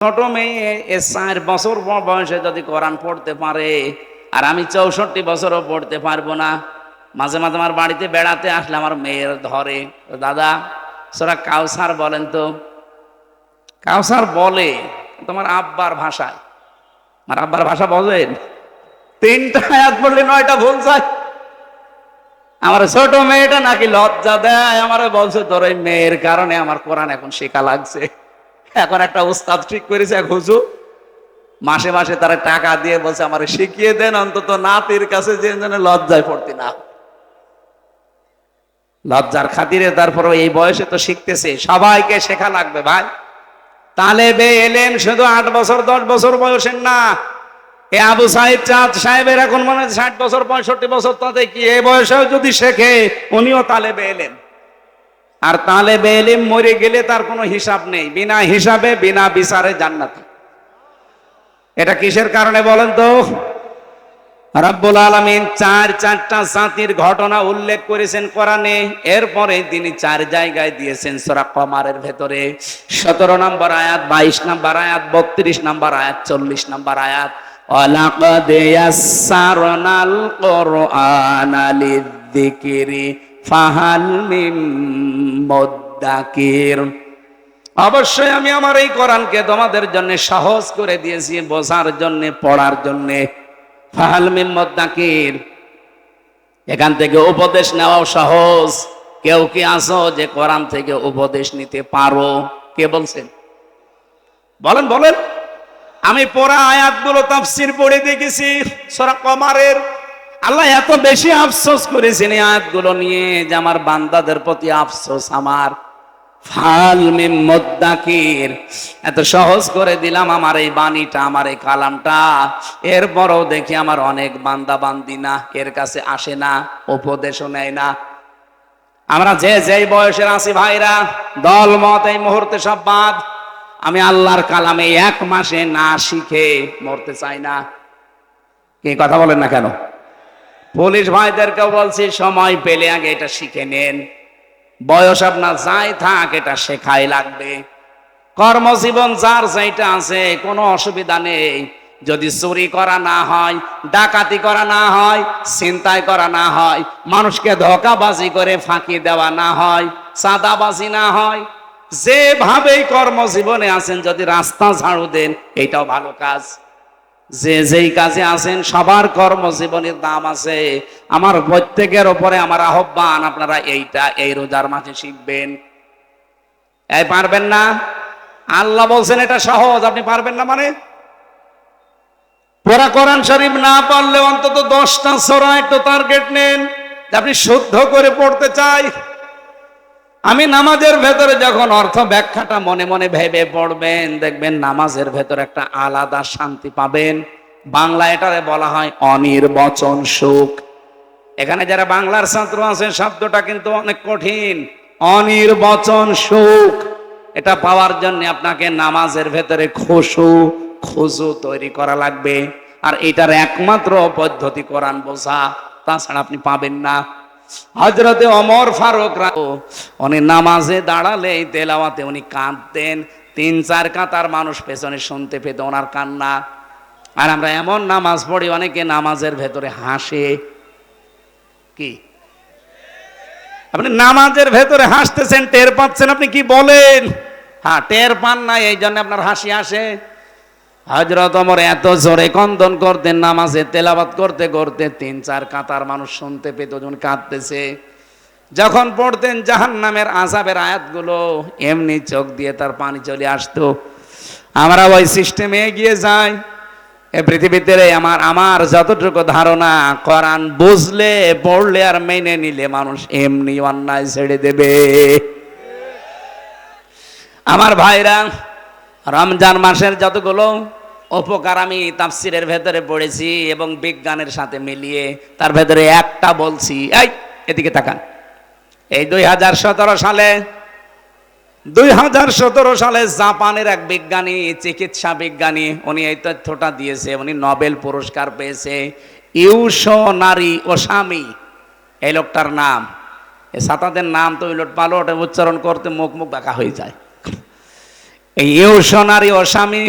ছোট মেয়ে 4 বছর বয়সে যদি কোরআন পড়তে পারে, আর আমি 64 বছরও পড়তে পারবো না। মাঝে মাঝে আমার বাড়িতে বেড়াতে আসলে আমার মেয়ের ধরে, দাদা সূরা কাউসার বলেন তো। কাউসার বলে তোমার আব্বার ভাষায়। আমার আব্বার ভাষা বলেন, 3টা আয়াত পড়লে 9টা ভুল যায়। আমার ছোট মেয়েটা নাকি লজ্জা দেয়, আমার বলছে তোর এই মেয়ের কারণে আমার কোরআন এখন শেখা লাগছে। এখন একটা উস্তাদ ঠিক করেছে, এক হুজুর মাসে মাসে তারা টাকা দিয়ে বলছে আমার শিখিয়ে দেন, অন্তত নাতির কাছে যে যেন লজ্জায় পড়তে না। লজ্জার খাতিরে তারপর এই বয়সে তো শিখতেছে, সবাইকে শেখা লাগবে ভাই। তালেবে এলেম শুধু 8 বছর 10 বছর বয়সের না। এ আবু সাইদ চাঁদ সাহেবের এখন মনে হয় 60 বছর 65 বছর, তাতে কি এই বয়সেও যদি শেখে উনিও তালেবে এলেম। আর তালেবে এলেম মরে গেলে তার কোনো হিসাব নেই, বিনা হিসাবে বিনা বিচারে জান্নাতে। এটা কিসের কারণে বলেন তো? রব্বুল আলামিন 4টা জাতির ঘটনা উল্লেখ করেছেন কোরআনে। এরপরে তিনি 4 জায়গায় দিয়েছেন সূরা কমারের ভেতরে। 17 নম্বর আয়াত, 22 নম্বর আয়াত, 32 নম্বর আয়াত, 40 নম্বর আয়াত। ওয়ালাকাদ ইয়াসসারনাল কুরআনা লিযিকরি ফাহাল মিন মুদ্দাকির। অবশ্যই আমি আমার এই কোরআনকে তোমাদের জন্য সহজ করে দিয়েছি, বোঝার জন্য, পড়ার জন্য। ফাহাল মিন মুদ্দাকির, এখান থেকে উপদেশ নেওয়াও সহজ। কেউ কি আছো যে কোরআন থেকে উপদেশ নিতে পারো? কে বলছেন? বলেন বলেন। আমি পড়া আয়াতগুলো তাফসীর পড়ে দেখেছি সূরা কমারের। আল্লাহ এত বেশি আফসোস করেছেন এই আয়াতগুলো নিয়ে যে আমার বান্দাদের প্রতি আফসোস আমার। ফাল মিন মুদ্দাকির, এত সহজ করে দিলাম আমার এই বাণীটা, আমার এই কালামটা। এরপরও দেখি আমার অনেক বান্দা বান্দি না, এর কাছে আসে না, উপদেশও নেয় না। আমরা যে যেই বয়সের আছি ভাইরা, দল মত এই মুহূর্তে সব বাদ। আমি আল্লাহর কালামে 1 মাসে না শিখে মরতে চাই না। কি কথা বলেন না কেন? পুলিশ ভাইদেরকেও বলছি, সময় পেলে আগে এটা শিখে নেন। বয়স আপনার যাই থাক, এটা শেখাই লাগবে। কর্মজীবন যার যেটা আছে কোনো অসুবিধা নেই, যদি চুরি করা না হয়, ডাকাতি করা না হয়, ছিনতাই করা না হয়, মানুষকে ধোঁকাবাজি করে ফাঁকি দেওয়া না হয়, চাঁদাবাজি না হয়, যেভাবেই কর্মজীবনে আছেন যদি রাস্তা ঝাড়ু দেন, এটাও ভালো কাজ। যে যেই কাজে আছেন সবার কর্মজীবনের দাম আছে। আমার প্রত্যেকের উপরে আমার আহ্বান, আপনারা এইটা এই রোজার মাঝে শিখবেন। এই পারবেন না? আল্লাহ বলছেন এটা সহজ, আপনি পারবেন না মানে? পুরা কোরআন শরীফ না পারলে অন্তত 10টা সূরা একটু টার্গেট নেন যে আপনি শুদ্ধ করে পড়তে চাই। আমি নামাজের ভেতরে যখন অর্থ ব্যাখ্যাটা মনে মনে ভেবে পড়বেন, দেখবেন নামাজের ভেতরে একটা আলাদা শান্তি পাবেন। বাংলা এটারে বলা হয় অনির্বচন সুখ। এখানে যারা বাংলার ছাত্র আছে, শব্দটা কিন্তু অনেক কঠিন। অনির্বচন সুখ, এটা পাওয়ার জন্য আপনাকে নামাজের ভেতরে খুশু তৈরি করা লাগবে। আর এটার একমাত্র পদ্ধতি কোরআন বোঝা, তাছাড়া আপনি পাবেন না। হযরতে ওমর ফারুক উনি নামাজে দাঁড়ালে তেলাওয়াতে উনি কাঁদতেন। 3-4 কাতার মানুষ পেছনে শুনতে পেত ওনার কান্না। আর আমরা এমন নামাজ পড়ি, অনেকে নামাজের ভেতরে হাসে। কি আপনি নামাজের ভেতরে হাসতেছেন, টের পাচ্ছেন? আপনি কি বলেন? হ্যাঁ, টের পান না, এই জন্য আপনার হাসি আসে। হযরত ওমর এত জোরে কন্দন করতেন নামাজে তেলাওয়াত করতে করতে, 3-4 কাতার মানুষ শুনতে পেত যখন কাঁদতেছে। যখন পড়তেন জাহান্নামের আযাবের আয়াতগুলো, এমনি চোখ দিয়ে তার পানি চলে আসতো। আমরা ওই সিস্টেমে এগিয়ে যাই। এই পৃথিবীতে আমার যতটুকু ধারণা, কোরআন বুঝলে, পড়লে আর মেনে নিলে মানুষ এমনি অন্যায় ছেড়ে দেবে। আমার ভাইরা, রমজান মাসের যতগুলো উপকার আমি তাফসীরের ভেতরে পড়েছি এবং বিজ্ঞানের সাথে মিলিয়ে, তার ভেতরে একটা বলছি। এই এদিকে তাকান। এই 2017 সালে জাপানের এক বিজ্ঞানী, চিকিৎসা বিজ্ঞানী, উনি এই তথ্যটা দিয়েছে। উনি নোবেল পুরস্কার পেয়েছে। ইউশোনারি ওসামি এই লোকটার নাম। এই ছাতাদের নাম তো উলট পালট উচ্চারণ করতে মুখ বাঁকা হয়ে যায়। এই ইউশনারি ও স্বামী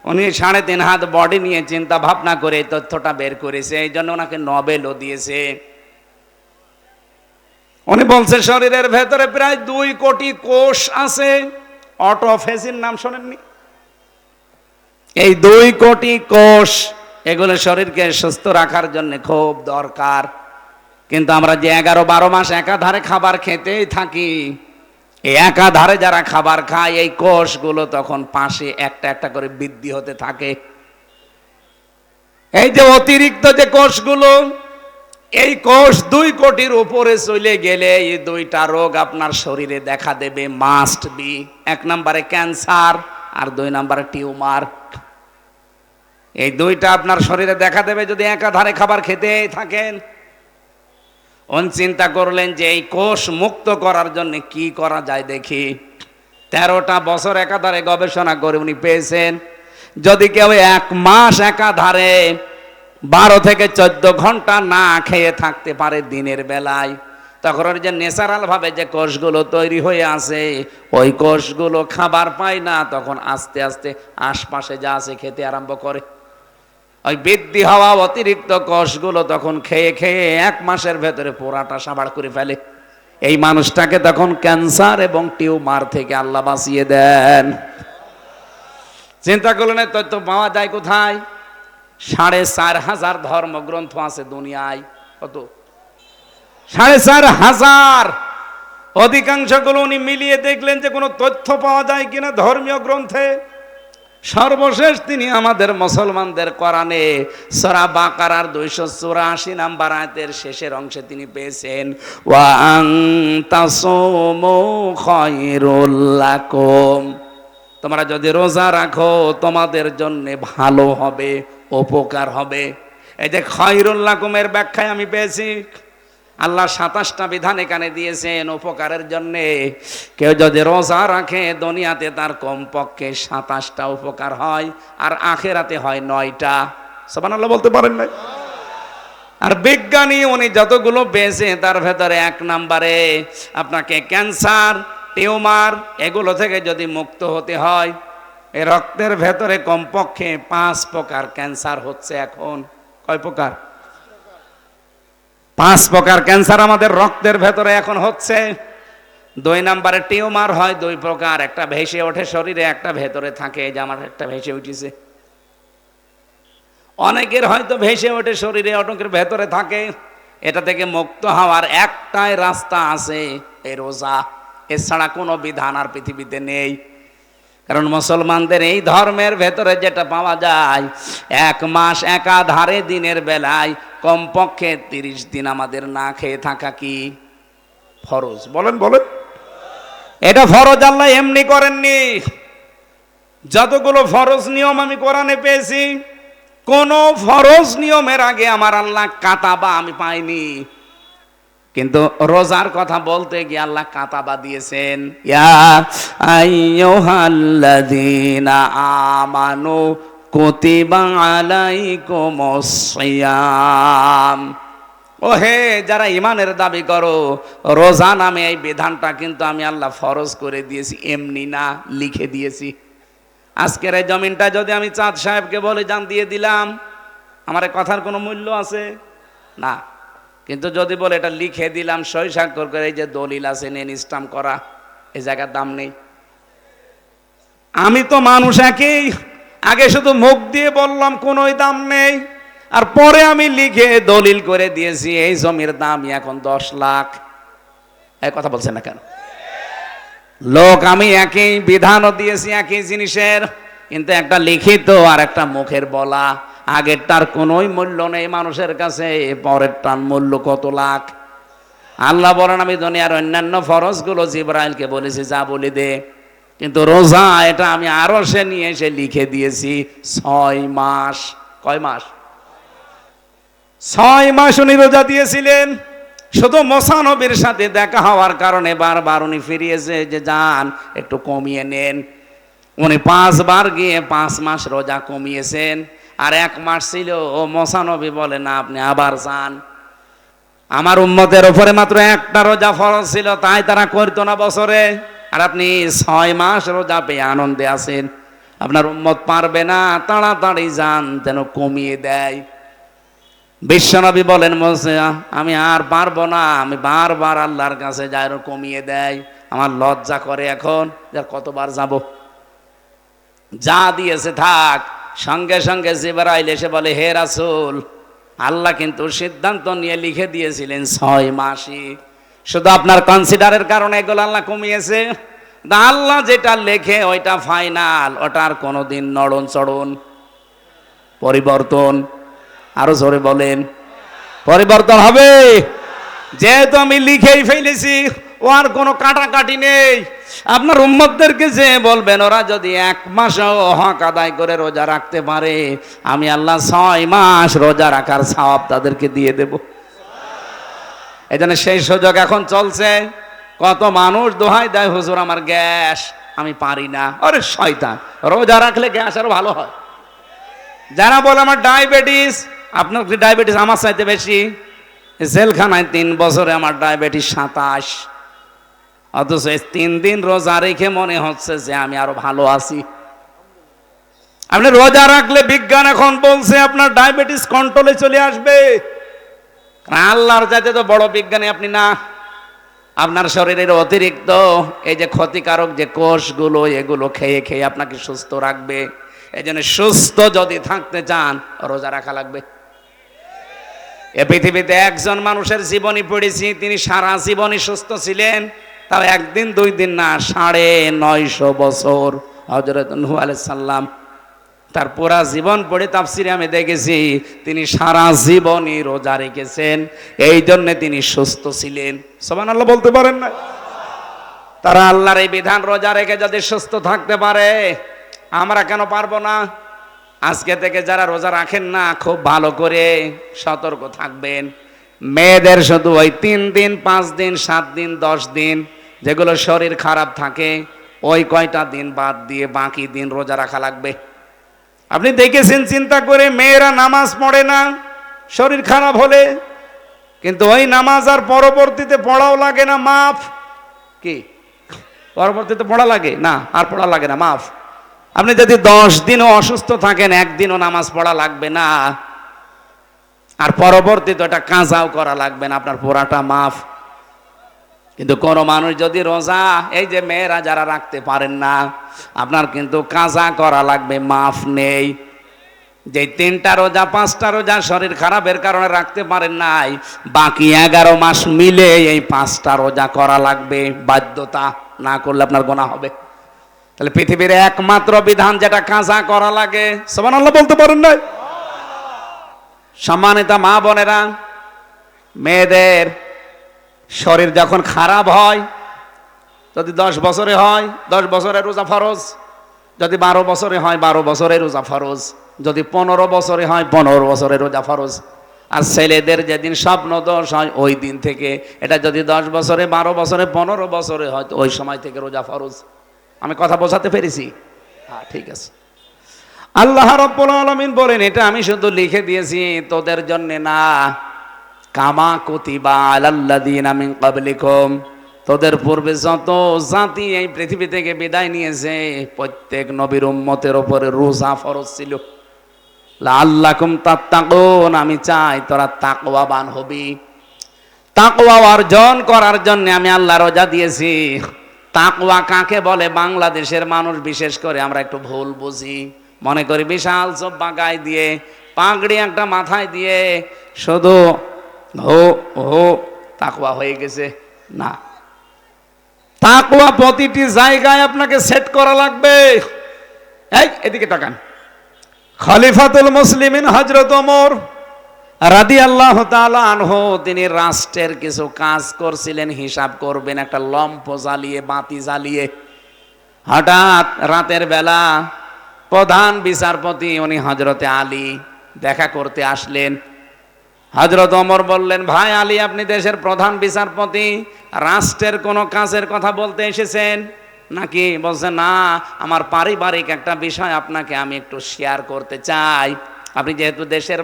উনি 3.5 হাত বডি নিয়ে চিন্তা ভাবনা করে এই তথ্যটা বের করেছে, এই জন্য ওনাকে নোবেলও দিয়েছে। উনি বলছে শরীরের ভেতরে প্রায় 2 কোটি কোষ আছে। অটোফেজির নাম শোনেননি? এই 2 কোটি কোষ, এগুলো শরীরকে সুস্থ রাখার জন্য খুব দরকার। কিন্তু আমরা যে 11-12 মাস একাধারে খাবার খেতেই থাকি, এই একাধারে যারা খাবার খায় এই কোষগুলো তখন পাশে একটা একটা করে বৃদ্ধি হতে থাকে। এই যে অতিরিক্ত যে কোষগুলো, এই কোষ 2 কোটির উপরে চলে গেলে এই 2টা রোগ আপনার শরীরে দেখা দেবে, মাস্ট বি। 1 নম্বরে ক্যান্সার আর 2 নম্বরে টিউমার। এই 2টা আপনার শরীরে দেখা দেবে যদি একাধারে খাবার খেতে থাকেন। চিন্তা করলেন যে এই কোষ মুক্ত করার জন্য কি করা যায় দেখি। 13টা বছর একাধারে গবেষণা করে উনি পেয়েছেন যদি কেউ 1 মাস একাধারে 12 থেকে 14 ঘন্টা না খেয়ে থাকতে পারে দিনের বেলায়, তখন ওর যে ন্যাচারাল ভাবে যে কোষগুলো তৈরি হয়ে আছে ওই কোষগুলো খাবার পায় না, তখন আস্তে আস্তে আশপাশে যা আছে খেতে আরম্ভ করে। ওই বৃদ্ধি হওয়া অতিরিক্ত কোষগুলো তখন খেয়ে খেয়ে 1 মাসের ভেতরে পুরাটা সাবাড় করে ফেলে। এই মানুষটাকে তখন ক্যান্সার এবং টিউমার থেকে আল্লাহ বাঁচিয়ে দেন। চিন্তা করলেন তথ্য পাওয়া যায় কোথায়? 4,500 ধর্মগ্রন্থ আছে দুনিয়ায়। কত? 4,500। অধিকাংশগুলো উনি মিলিয়ে দেখলেন যে কোনো তথ্য পাওয়া যায় কিনা ধর্মীয় গ্রন্থে। সর্বশেষ তিনি আমাদের মুসলমানদের কোরআনে সূরা বাকারার 284 নম্বর আয়াতের শেষের অংশে তিনি পেয়েছেন ওয়া আনতাসুমু খায়রুল লাকুম, তোমরা যদি রোজা রাখো তোমাদের জন্য ভালো হবে, উপকার হবে। এই যে খায়রুল লাকুমের ব্যাখ্যায় আমি পেয়েছি আল্লাহ 27টা বিধান এখানে দিয়েছেন উপকারের জন্য। কেউ যদি রোজা রাখে দুনিয়াতে তার কমপক্ষে 27টা উপকার হয়, আর আখেরাতে হয় 9টা। সুবহানাল্লাহ বলতে পারেন না? আর বিজ্ঞানী উনি যতগুলো পেয়েছে তার ভেতরে 1 নম্বরে আপনাকে ক্যান্সার, টিউমার এগুলো থেকে যদি মুক্ত হতে হয়, এই রক্তের ভেতরে কমপক্ষে 5 প্রকার ক্যান্সার হচ্ছে এখন। কয় প্রকার? 5 প্রকার ক্যান্সার আমাদের রক্তের ভেতরে এখন হচ্ছে। 2 নম্বরে টিউমার হয় 2 প্রকার, একটা ভেসে ওঠে শরীরে, একটা ভেতরে থাকে। যে আমার একটা ভেসে উঠেছে, অনেকের হয়তো ভেসে ওঠে শরীরে, অনেকের ভেতরে থাকে। এটা থেকে মুক্ত হওয়ার একটাই রাস্তা আছে, এই রোজা। এছাড়া কোনো বিধান আর পৃথিবীতে নেই। কারণ মুসলমানদের এই ধর্মের ভেতরে যেটা পাওয়া যায়, 1 মাস একাধারে দিনের বেলায় কমপক্ষে 30 দিন আমাদের না খেয়ে থাকা কি ফরজ? বলেন বলেন। এটা ফরজ আল্লাহ এমনি করেননি। যতগুলো ফরজ নিয়ম আমি কোরআনে পেয়েছি, কোন ফরজ নিয়মের আগে আমার আল্লাহ কাতাবা আমি পাইনি। কিন্তু রোজার কথা বলতে গিয়ে আল্লাহ কাতাবা দিয়েছেন, ইয়া আইয়ুহাল্লাযীনা আমানু কুতিবা আলাইকুমুস সিয়াম। ও হে যারা ইমানের দাবি করো, রোজা নামে এই বিধানটা কিন্তু আমি আল্লাহ ফরজ করে দিয়েছি, এমনি না, লিখে দিয়েছি। আজকের এই জমিনটা যদি আমি চাঁদ সাহেবকে বলে জান দিয়ে দিলাম, আমার এই কথার কোনো মূল্য আছে? না। কিন্তু যদি বলে এটা লিখে দিলাম, সই স্বাক্ষর করে, এই যে দলিল আছে নেন স্টাম্প করা, এই জায়গার দাম নেই। আমি তো মানুষ একই, আগে শুধু মুখ দিয়ে বললাম কোনোই দাম নেই, আর পরে আমি লিখে দলিল করে দিয়েছি এই জমির দাম এখন 10 লাখ। এই কথা বলছেন না কেন? লোক আমি একই, বিধানও দিয়েছি একই জিনিসের, কিন্তু একটা লিখিত আর একটা মুখের বলা। আগেরটার কোনোই মূল্য নেই মানুষের কাছে, পরেরটার মূল্য কত লাখ। আল্লাহ বলেন আমি দুনিয়ার অন্যান্য ফরজগুলো জিবরাইলকে বলেছি যা বলে দে, কিন্তু রোজা এটা আমি আরো সে নিয়ে এসে লিখে দিয়েছি 6 মাস। কয় মাস? 6 মাস উনি রোজা দিয়েছিলেন। শুধু মুসা নবীর সাথে দেখা হওয়ার কারণে বারবার উনি ফিরিয়েছে যে যান একটু কমিয়ে নেন। উনি 5 বার গিয়ে 5 মাস রোজা কমিয়েছেন। আর 1 মাস ছিল, ও মুসা নবী বলে না আপনি আবার যান। আমার উম্মতের উপরে মাত্র একটা রোজা ফরজ ছিল, তাই তারা করতো না বছরে। আর আপনি 6 মাস রোজা পেয়ে আনন্দে আছেন। আপনার উম্মত পারবে না, তাড়াতাড়ি যান যেন কমিয়ে দেয়। বিশ্বনবী বলেন, আমি আর পারবো না, আমি বারবার আল্লাহর কাছে যাই, কমিয়ে দেয়। আমার লজ্জা করে এখন, যার কতবার যাব। যা দিয়েছে থাক। সঙ্গে সঙ্গে জিবরাইল এসে বলে, হে রাসূল, আল্লাহ কিন্তু সিদ্ধান্ত নিয়ে লিখে দিয়েছিলেন 6 মাসই, শুধু আপনার কনসিডারের কারণে এগুলো আল্লাহ কমিয়েছে। আল্লাহ যেটা লেখে ওইটা ফাইনাল, ওটার কোনোদিন নড়ন চড়ন পরিবর্তন, আরো জোরে বলেন, পরিবর্তন হবে। যেহেতু আমি লিখেই ফেলেছি, ও আর কোনো কাটাকাটি নেই। আপনার উম্মতদেরকে যে বলবেন, ওরা যদি 1 মাসও হক আদায় করে রোজা রাখতে পারে, আমি আল্লাহ 6 মাস রোজা রাখার সওয়াব তাদেরকে দিয়ে দেব। এই জন্য সেই সুযোগ এখন চলছে। কত মানুষ দোহাই দেয়, হুজুর আমার গ্যাস, আমি পারি না। আরে শয়তান, রোজা রাখলে গ্যাস আরো ভালো হয়। যারা বলে আমার ডায়াবেটিস, আপনার কি ডায়াবেটিস আমার চাইতে বেশি? জেলখানায় 3 বছরে আমার ডায়াবেটিস 27, অথচ 3 দিন রোজা রেখে মনে হচ্ছে যে আমি আরো ভালো আছি। আপনি রোজা রাখলে বিজ্ঞান এখন বলছে আপনার ডায়াবেটিস কন্ট্রোলে চলে আসবে। আল্লাহর চাইতে তো বড় বিজ্ঞানী আপনি না। আপনার শরীরের অতিরিক্ত এই যে ক্ষতিকারক যে কোষগুলো, এগুলো খেয়ে খেয়ে আপনাকে সুস্থ রাখবে। এই জন্য সুস্থ যদি থাকতে চান, রোজা রাখা লাগবে। এ পৃথিবীতে একজন মানুষের জীবনী পড়েছি, তিনি সারা জীবনই সুস্থ ছিলেন, তাও 1 দিন 2 দিন না, 950 বছর। হযরত নূহ আলাইহিস সালাম, তার পুরা জীবন পড়ে তাফসিরে আমি দেখেছি, তিনি সারা জীবনই রোজা রেখেছেন, এই জন্য তিনি সুস্থ ছিলেন। সুবহানাল্লাহ বলতে পারেন না? তারা আল্লাহর এই বিধান রোজা রেখে যদি সুস্থ থাকতে পারে, আমরা কেন পারবো না? আজকে থেকে যারা রোজা রাখেন না, খুব ভালো করে সতর্ক থাকবেন। মেয়েদের শুধু ওই 3 দিন 5 দিন 7 দিন 10 দিন যেগুলো শরীর খারাপ থাকে, ওই কয়টা দিন বাদ দিয়ে বাকি দিন রোজা রাখা লাগবে। আপনি দেখেছেন চিন্তা করে, মেয়েরা নামাজ পড়ে না শরীর খারাপ হলে, কিন্তু ওই নামাজ আর পরবর্তীতে পড়াও লাগে না, মাফ। কি পরবর্তীতে পড়া লাগে না? আর পড়া লাগে না, মাফ। আপনি যদি 10 দিনও অসুস্থ থাকেন, 1 দিনও নামাজ পড়া লাগবে না, আর পরবর্তীতে ওটা কাজাও করা লাগবে না, আপনার পুরাটা মাফ। কিন্তু কোন মানুষ যদি রোজা, এই যে মেয়েরা যারা রাখতে পারেন না, আপনার কিন্তু কাজা করা লাগবে, মাফ নেই। যে 3টা রোজা 5টা রোজা শরীর খারাপের কারণে রাখতে পারেন নাই, বাকি 11 মাস মিলে এই 5টা রোজা করা লাগবে, বাধ্যতা, না করলে আপনার গুনাহ হবে। তাহলে পৃথিবীর একমাত্র বিধান যেটা কাজা করা লাগে, সুবহানাল্লাহ বলতে পারেন না? সম্মানিত মা বোনেরা, মেয়েদের শরীর যখন খারাপ হয়, যদি 10 বছরে হয় 10 বছরের রোজা ফরজ, যদি 12 বছরে হয় 12 বছরের রোজা ফরজ, যদি 15 বছরে হয় 15 বছরের রোজা ফরজ। আর ছেলেদের যেদিন স্বপ্ন দোষ হয় ওই দিন থেকে, এটা যদি 10 বছরে 12 বছরে 15 বছরে হয়, তো ওই সময় থেকে রোজা ফরজ। আমি কথা বোঝাতে পেরেছি? হ্যাঁ, ঠিক আছে। আল্লাহ রাব্বুল আলামিন বলেন, এটা আমি শুধু লিখে দিয়েছি তোদের জন্য না, কামা কুতিবা আলাল্লাযিনা মিন ক্বাবলিকুম, তোদের পূর্বে যত জাতি এই পৃথিবী থেকে বিদায় নিয়েছে, প্রত্যেক নবীর উম্মতের উপরে রোজা ফরজ ছিল। লাআল্লাকুম তাত্তাকুন, আমি চাই তোরা তাকওয়াবান হবি। তাকওয়া অর্জন করার জন্য আমি আল্লাহ রোজা দিয়েছি। তাকওয়া কাকে বলে? বাংলাদেশের মানুষ বিশেষ করে আমরা একটু ভুল বুঝি, মনে করি বিশাল জব্বা গায়ে দিয়ে, পাগড়ি একটা মাথায় দিয়ে শুধু হো হো তাকওয়া হয়ে গেছে। না, তাকওয়া প্রতিটি জায়গায় আপনাকে সেট করা লাগবে। এই এদিকে তাকান, খলিফাতুল মুসলিমিন হযরত ওমর রাদিয়াল্লাহু তাআলা আনহু, তিনি রাষ্ট্রের কিছু কাজ করছিলেন, হিসাব করবেন, একটা লম্প জ্বালিয়ে, বাতি জ্বালিয়ে। হঠাৎ রাতের বেলা প্রধান বিচারপতি উনি হযরতে আলী দেখা করতে আসলেন। হযরত ওমর বললেন, ভাই আলী, আপনি দেশের প্রধান বিচারপতি, রাষ্ট্রের কোনো কাজের কথা বলতে এসেছেন নাকি? বলছে, না, আমার পারিবারিক একটা বিষয় আপনাকে আমি একটু শেয়ার করতে চাই। আপনি যেহেতু দেশের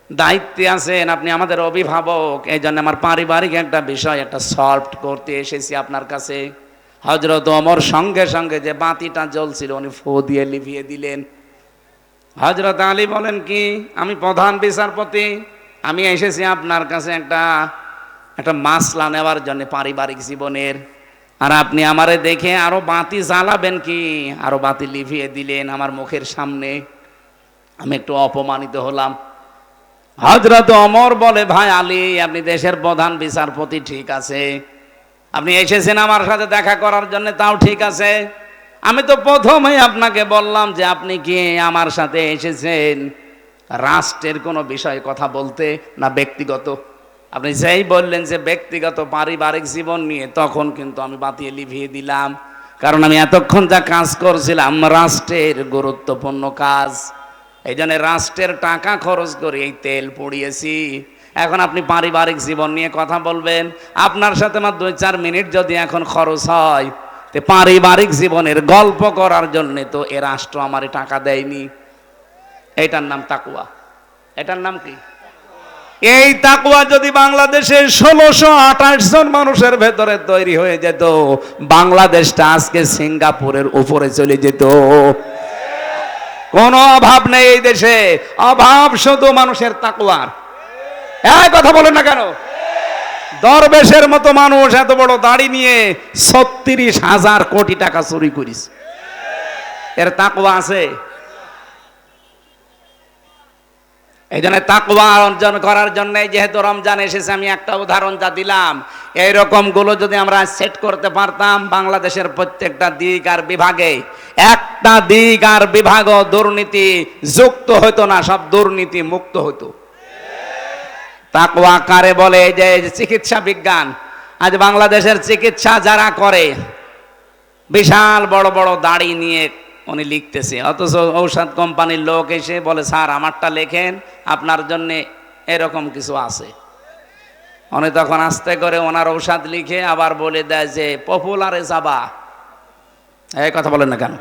দায়িত্বে আছেন, আপনি আমাদের অভিভাবক, এই জন্য আমার পারিবারিক একটা বিষয় একটা সলভ করতে এসেছি আপনার কাছে। হযরত ওমর সঙ্গে সঙ্গে যে বাতিটা জ্বলছিল উনি ফু দিয়ে লিভিয়ে দিলেন। হযরত আলী বলেন কি, আমি প্রধান বিচারপতি, আমি এসেছি আপনার কাছে একটা মাসলা নেওয়ার জন্য পারিবারিক জীবনের, আর আপনি আমারে দেখে আরো বাতি জ্বালাবেন কি, আরো বাতি লিভিয়ে দিলেন আমার মুখের সামনে। আমি একটু অপমানিত হলাম। হযরত ওমর বলে, ভাই আলী, আপনি দেশের প্রধান বিচারপতি, ঠিক আছে, আপনি এসেছেন আমার সাথে দেখা করার জন্য, তাও ঠিক আছে। আমি তো প্রথমেই আপনাকে বললাম যে আপনি কি আমার সাথে এসেছেন রাষ্ট্রের কোনো বিষয়ে কথা বলতে, না ব্যক্তিগত? আপনি যেই বললেন যে ব্যক্তিগত পারিবারিক জীবন নিয়ে, তখন কিন্তু আমি বাতিয়ে লিভিয়ে দিলাম, কারণ আমি এতক্ষণ যা কাজ করছিলাম রাষ্ট্রের গুরুত্বপূর্ণ কাজ, এই জন্য রাষ্ট্রের টাকা খরচ করে এই তেল পুড়িয়েছি। এখন আপনি পারিবারিক জীবন নিয়ে কথা বলবেন, আপনার সাথে আমার 2-4 মিনিট যদি এখন খরচ হয়, তো পারিবারিক জীবনের গল্প করার জন্য তো এ রাষ্ট্র আমারে টাকা দেয়নি। এটার নাম তাকওয়া। এটার নাম কি? এই তাকওয়া যদি বাংলাদেশে 1628 জন মানুষের ভেতরে তৈরি হয়ে যেত, বাংলাদেশটা আজকে সিঙ্গাপুরের উপরে চলে যেত। কোনো অভাব নেই এই দেশে, অভাব শুধু মানুষের তাকওয়ার। এই কথা বলেন না কেন? দরবেশের মতো মানুষ এত বড় দাড়ি নিয়ে 36,000 কোটি টাকা চুরি করিস, এর তাকওয়া আছে? এই জন্য তাকওয়া অর্জন করার জন্য যেহেতু রমজান এসেছে, আমি একটা উদাহরণ যা দিলাম, এইরকম গুলো যদি আমরা সেট করতে পারতাম, বাংলাদেশের প্রত্যেকটা দিক আর বিভাগে একটা দিক আর বিভাগ দুর্নীতি যুক্ত হতো না, সব দুর্নীতি মুক্ত হতো। তাকওয়া কারে বলে? যে চিকিৎসা বিজ্ঞান, আজ বাংলাদেশের চিকিৎসা যারা করে, বিশাল বড় বড় দাড়ি নিয়ে উনি লিখতেছে, অথচ ঔষধ কোম্পানির লোক এসে বলে, স্যার আমারটা লেখেন, আপনার জন্য এরকম কিছু আছে। উনি তখন আস্তে করে ওনার ঔষধ লিখে আবার বলে দেয় যে পপুলারে যাবা। এই কথা বলেন না কেন?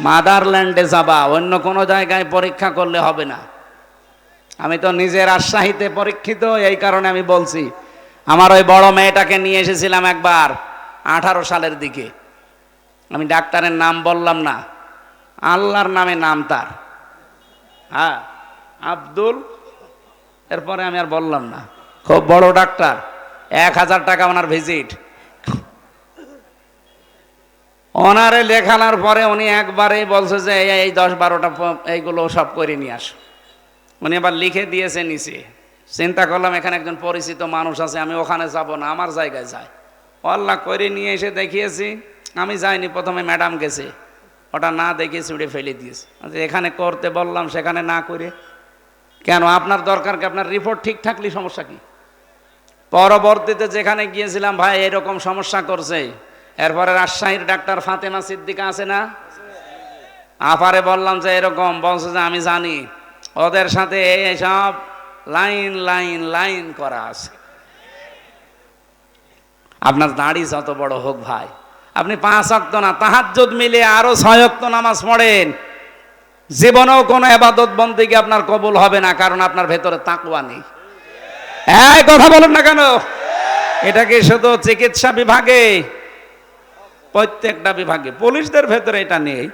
মাদারল্যান্ডে যাবা, অন্য কোনো জায়গায় পরীক্ষা করলে হবে না। আমি তো নিজের রাজশাহীতে পরীক্ষিত, এই কারণে আমি বলছি। আমার ওই বড় মেয়েটাকে নিয়ে এসেছিলাম একবার 18 সালের দিকে, আমি ডাক্তারের নাম বললাম না, আল্লাহর নামে নাম তার, হ্যাঁ আব্দুল, এরপরে আমি আর বললাম না, খুব বড় ডাক্তার, 1000 টাকা ওনার ভিজিট। ওনারে লেখানোর পরে উনি একবারেই বলছে যে এই 10-12টা এইগুলো সব করে নিয়ে আসো। উনি আবার লিখে দিয়েছে নিচে। চিন্তা করলাম এখানে একজন পরিচিত মানুষ আছে, আমি ওখানে যাব না, আমার জায়গায় যাই। আল্লাহ করে নিয়ে এসে দেখিয়েছি। আমি যাইনি, প্রথমে ম্যাডাম গেছে, ওটা না দেখে ছুড়ে ফেলে দিয়েছে। এখানে করতে বললাম, সেখানে না করে কেন? আপনার দরকার কি? আপনার রিপোর্ট ঠিক থাকলে সমস্যা কি? পরবর্তীতে যেখানে গিয়েছিলাম, ভাই এরকম সমস্যা করছে, এরপরে রাজশাহীর ডাক্তার ফাতেমা সিদ্দিকা আছে না, আপারে বললাম যে এরকম, বলছে যে আমি জানি, ওদের সাথে সব লাইন লাইন লাইন করা আছে। আপনার দাড়ি যত বড় হোক ভাই, আপনি 5 ওয়াক্ত না, তাহাজ্জুদ মিলে আরো 6 ওয়াক্ত নামাজ পড়েন, জীবনেও কোনো ইবাদত বন্দেগী আপনার কবুল হবে না, কারণ আপনার ভেতরে তাকওয়া নেই। এই কথা বলেন না কেন? এটা কি শুধু চিকিৎসা বিভাগে? প্রত্যেকটা বিভাগে। পুলিশদের ভেতরে এটা নেই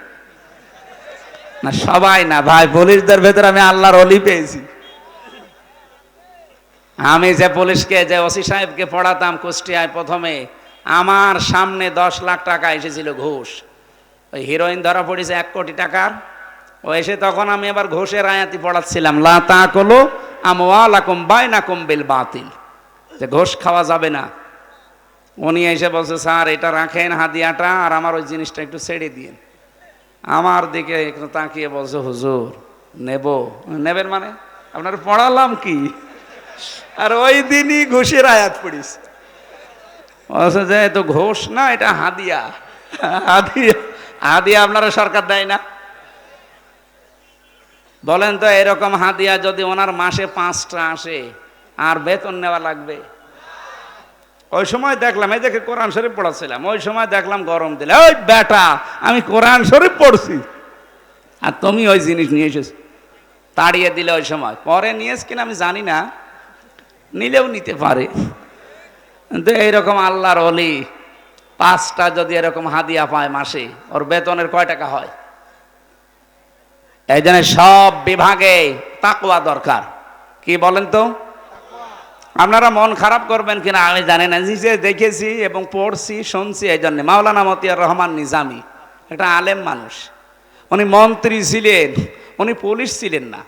না, সবাই না ভাই, পুলিশদের ভেতরে আমি আল্লাহর ওলি পেয়েছি। আমি যে পুলিশকে, যে ওসি সাহেবকে পড়াতাম কুষ্টিয়ায়, প্রথমে আমার সামনে 10 লাখ টাকা এসেছিল ঘুষ। ওই হিরোইন ধরা পড়েছে 1 কোটি টাকার, ও এসে তখন আমি আবার ঘুষের আয়াতি পড়াচ্ছিলাম, লা তাকুলু আমওয়ালাকুম বাইনাকুম বিল বাতিল, যে ঘুষ খাওয়া যাবে না। উনি এসে বলছে, স্যার এটা রাখেন হাদিয়াটা, আর আমার ওই জিনিসটা একটু ছেড়ে দিন। আমার দিকে একটু তাকিয়ে বলছে, হুজুর নেব। নেবেন মানে? আপনার পড়ালাম কি? আর ওই দিনই ঘুষের আয়াত পড়িস। বলছে যে তো ঘুষ না, এটা হাদিয়া। হাদিয়া, হাদিয়া আপনারা সরকার দেয় না? বলেন তো, এরকম হাদিয়া যদি ওনার মাসে 5টা আসে, আর বেতন নেওয়া লাগবে? ওই সময় দেখলাম, এই দেখে কোরআন শরীফ পড়াচ্ছিলাম, ওই সময় দেখলাম গরম দিলে, ওই বেটা আমি কোরআন শরীফ পড়ছি আর তুমি ওই জিনিস নিয়ে এসেছো, তাড়িয়ে দিলে ওই সময়। পরে নিয়েছ কিনা আমি জানি না, নিলেও নিতে পারে। কিন্তু এইরকম আল্লাহর ওলি 5টা যদি এরকম হাদিয়া পায় মাসে, ওর বেতনের কয় টাকা হয়? এই জন্য সব বিভাগে তাকওয়া দরকার। কি বলেন তো? আপনারা মন খারাপ করবেন কিনা আমি জানি না, নিজে দেখেছি এবং পড়ছি শুনছি। এই জন্য মাওলানা মতিয়ার রহমান নিজামী একটা আলেম মানুষ, উনি মন্ত্রী ছিলেন, উনি পুলিশ ছিলেন না,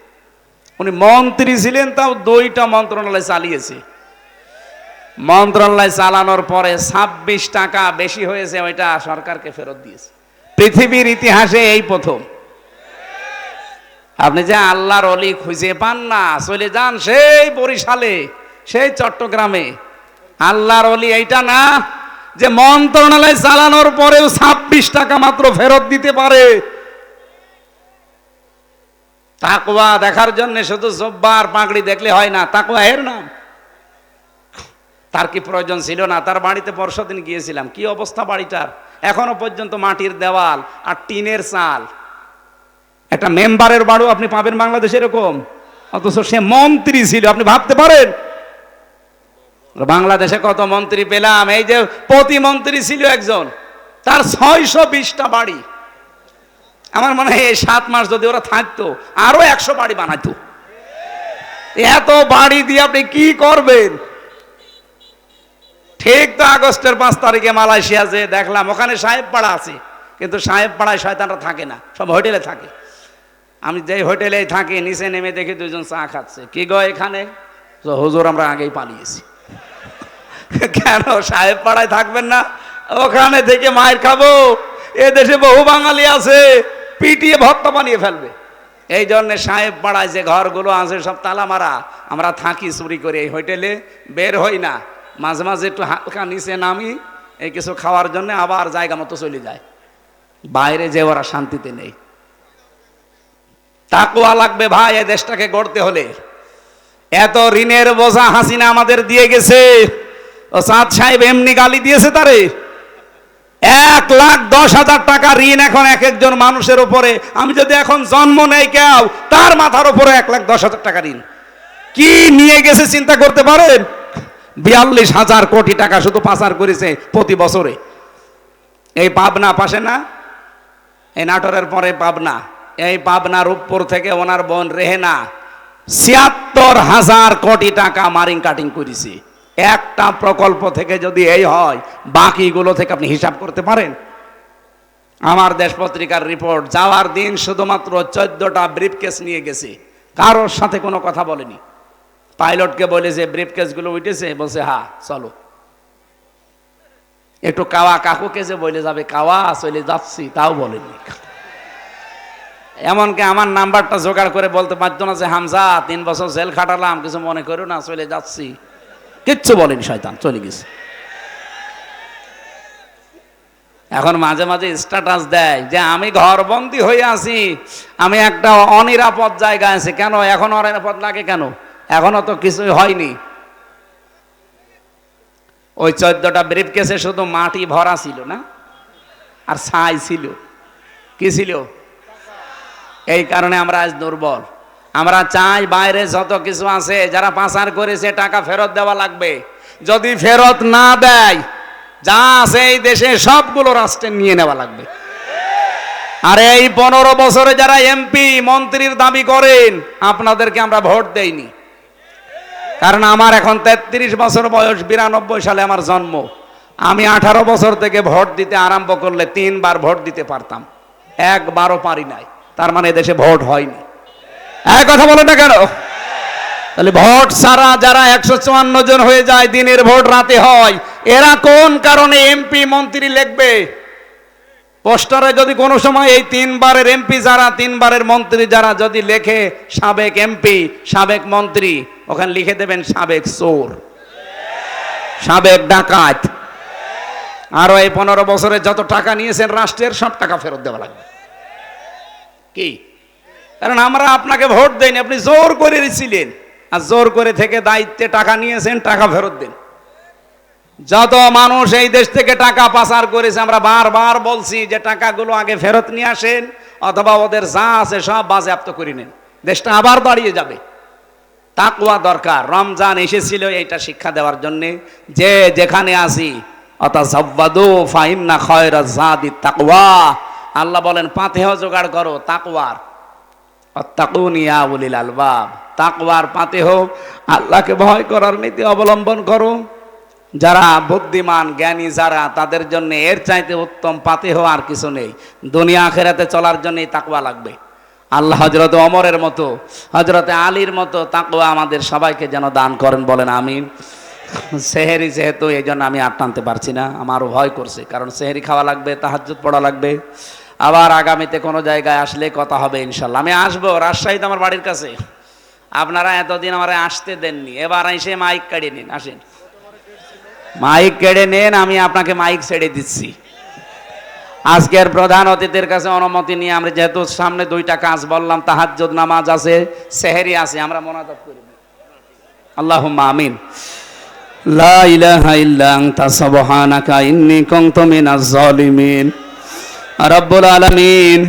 উনি মন্ত্রী ছিলেন, তাও 2টা মন্ত্রণালয় চালিয়েছে। মন্ত্রণালয় চালানোর পরে 26 টাকা বেশি হয়েছে, ওইটা সরকারকে ফেরত দিয়েছে। পৃথিবীর ইতিহাসে এই প্রথম। আপনি যে আল্লাহর অলি খুঁজে পান না, চলে যান সেই বরিশালে, সেই চট্টগ্রামে। আল্লাহর অলি এইটা না যে মন্ত্রণালয় চালানোর পরেও 26 টাকা মাত্র ফেরত দিতে পারে। তাকওয়া দেখার জন্য শুধু জব্বার পাগড়ি দেখলে হয় না, তাকওয়া এর নাম। তার কি প্রয়োজন ছিল না? তার বাড়িতে পরশুদিন গিয়েছিলাম, কি অবস্থা বাড়িটার, এখনো পর্যন্ত মাটির দেওয়াল আর টিনের চাল। একটা মেম্বারের বাড়ি আপনি পাবেন বাংলাদেশে এরকম, অথচ সে মন্ত্রী ছিল। আপনি ভাবতে পারেন বাংলাদেশে কত মন্ত্রী পেলাম, এই যে প্রতিমন্ত্রী ছিল একজন, তার 620টা বাড়ি। আমার মনে হয় এই 7 মাস যদি ওরা থাকতো আরো 100 বাড়ি বানাইতো। এত বাড়ি দিয়ে আপনি কি করবেন? ঠিক তো আগস্টের 5 তারিখে মালয়েশিয়া যে দেখলাম, ওখানে সাহেব পাড়া আছে, কিন্তু সাহেব পাড়ায় শয়তানরা থাকে না, সব হোটেলে থাকে। আমি যেই হোটেলে থাকি, নিচে নেমে দেখি 2জন চা খাচ্ছে। কি গো এখানে? হুজুর আমরা আগেই পালিয়েছি। কেন সাহেব পাড়ায় থাকবেন না? ওখানে থেকে মায়ের খাবো। এ দেশে বহু বাঙালি আছে, পিটিয়ে ভর্তা বানিয়ে ফেলবে। এই জন্য সাহেব পাড়ায় যে ঘরগুলো আছে সব তালা মারা। আমরা থাকি চুরি করে এই হোটেলে, বের হই না। মাঝে মাঝে একটু হালকা নিচে নামি এই কিছু খাওয়ার জন্য, আবার জায়গা মতো চলে যায়। বাইরে যে ওরা শান্তিতে নেই। তাকওয়া লাগবে ভাই এই দেশটাকে গড়তে হলে। এত ঋণের বোঝা হাসিনা আমাদের দিয়ে গেছে। ও সাদ সাহেব এমনি গালি দিয়েছে তারে। 1,10,000 টাকা ঋণ এখন এক একজন মানুষের উপরে। আমি যদি এখন জন্ম নেই কেউ, তার মাথার উপরে 1,10,000 টাকা ঋণ। কি নিয়ে গেছে চিন্তা করতে পারেন? 42,000 কোটি টাকা শুধু পাচার করেছে প্রতি বছরে। এই পাবনা পাশে না, এই নাটোরের পরে পাবনা, এই পাবনা রূপপুর থেকে ওনার বোন রেহেনা 76,000 কোটি টাকা মারিং কাটিং করেছে। একটা প্রকল্প থেকে যদি এই হয়, বাকিগুলো থেকে আপনি হিসাব করতে পারেন? আমার দেশ পত্রিকার রিপোর্ট, যাওয়ার দিন শুধুমাত্র 14টা ব্রিফকেস নিয়ে গেছে, কারোর সাথে কোনো কথা বলেনি। পাইলটকে বলেছে ব্রিফকেসগুলো উঠেছে, বলছে হ্যাঁ চলো। একটু কাওয়া কাকুকে যে বলে যাবে কাওয়া চলে যাচ্ছি, তাও বলেনি। এমনকি আমার নাম্বারটা জোগাড় করে বলতে পারতো না যে হামজা 3 বছর জেল খাটালাম, কিছু মনে করো না, চলে যাচ্ছি। কিচ্ছু বলেনি, শয়তান চলে গেছে। এখন মাঝে মাঝে স্ট্যাটাস দেয় যে আমি ঘরবন্দি হয়ে আছি, আমি একটা অনিরাপদ জায়গায় আছি। কেন এখন অনিরাপদ লাগে কেন? এখনো তো কিছুই হয়নি। ওই 14টা ব্রিফকেসে শুধু মাটি ভরা ছিল না, আর ছাই ছিল। কি ছিল? এই কারণে আমরা আজ দুর্বল। আমরা চাই বাইরে যত কিছু আছে, যারা পাচার করেছে টাকা ফেরত দেওয়া লাগবে। যদি ফেরত না দেয়, যা আছে এই দেশে সবগুলো রাষ্ট্রের নিয়ে নেওয়া লাগবে। আর এই 15 বছরে যারা এমপি মন্ত্রীর দাবি করেন, আপনাদেরকে আমরা ভোট দেইনি। কারণ আমার এখন 33 বছর বয়স, 92 সালে আমার জন্ম। আমি 18 বছর থেকে ভোট দিতে আরম্ভ করলে 3 বার ভোট দিতে পারতাম, একবারও পারি নাই। তার মানে দেশে ভোট হয়নি। এক কথা বলেন না কেন? তাহলে ভোট ছাড়া যারা 154 জন হয়ে যায়, দিনের ভোট রাতে হয়, এরা কোন কারণে এমপি মন্ত্রী লিখবে? পোস্টারে যদি কোনো সময় এই 3 বারের এমপি যারা, 3 বারের মন্ত্রী যারা যদি লেখে সাবেক এমপি, সাবেক মন্ত্রী, ওখানে লিখে দেবেন সাবেক চোর, সাবেক ডাকাত। আরো এই 15 বছরে যত টাকা নিয়েছেন রাষ্ট্রের, সব টাকা ফেরত দেওয়া লাগবে। কি? কারণ আমরা আপনাকে ভোট দেইনি, আপনি জোর করে ছিলেন, আর জোর করে থেকে দায়িত্বে টাকা নিয়েছেন, টাকা ফেরত দেন। যত মানুষ এই দেশ থেকে টাকা পাচার করেছে, আমরা বারবার বলছি যে টাকাগুলো আগে ফেরত নিয়ে আসেন, অথবা ওদের যা আছে সব বাজেয়াপ্ত করে নেন, দেশটা আবার দাঁড়িয়ে যাবে। তাকওয়া দরকার। রমজান এসেছিল এইটা শিক্ষা দেওয়ার জন্যে যে যেখানে আসি আতাযাব্বাদু ফাইন্না খায়রাজ যাদিত তাকওয়া। আল্লাহ বলেন পাথেহ জোগাড় করো তাকওয়ার। আত্তাকুন ইয়া উলিল আলবাব, তাকওয়ার পাথেহ, আল্লাহকে ভয় করার নীতি অবলম্বন করো। যারা বুদ্ধিমান জ্ঞানী যারা, তাদের জন্য এর চাইতে উত্তম পাথেহ আর কিছু নেই। দুনিয়া আখিরাতে চলার জন্যই তাকওয়া লাগবে। আল্লাহ হযরত ওমরের মতো, হযরত আলীর মতো তাকওয়া আমাদের সবাইকে যেন দান করেন, বলেন আমিন। সেহেরি যেহেতু, এই জন্য আমি আর টানতে পারছি না, আমারও ভয় করছে, কারণ সেহেরি খাওয়া লাগবে, তাহাজ্জুদ পড়া লাগবে। আবার আগামীতে কোনো জায়গায় আসলে কথা হবে ইনশাল্লাহ। আমি আসবো, রাজশাহীতে আমার বাড়ির কাছে। আপনারা এতদিন আমার আসতে দেননি, এবার এসে মাইক কেড়ে নিন, আসেন মাইক কেড়ে নেন, আমি আপনাকে মাইক ছেড়ে দিচ্ছি। আজকের প্রধান অতিথির কাছে অনুমতি নিয়ে, আমরা যেহেতু সামনে দুইটা কাজ বললাম, তাহাজ্জুদ নামাজ আছে, সেহেরি আছে, আমরা মোনাজাত করি। আল্লাহুম্মা আমিন। লা ইলাহা ইল্লা আনতা সুবহানাকা ইন্নী কুনতু মিনাজ জালিমিন। রব্বুল আলামিন।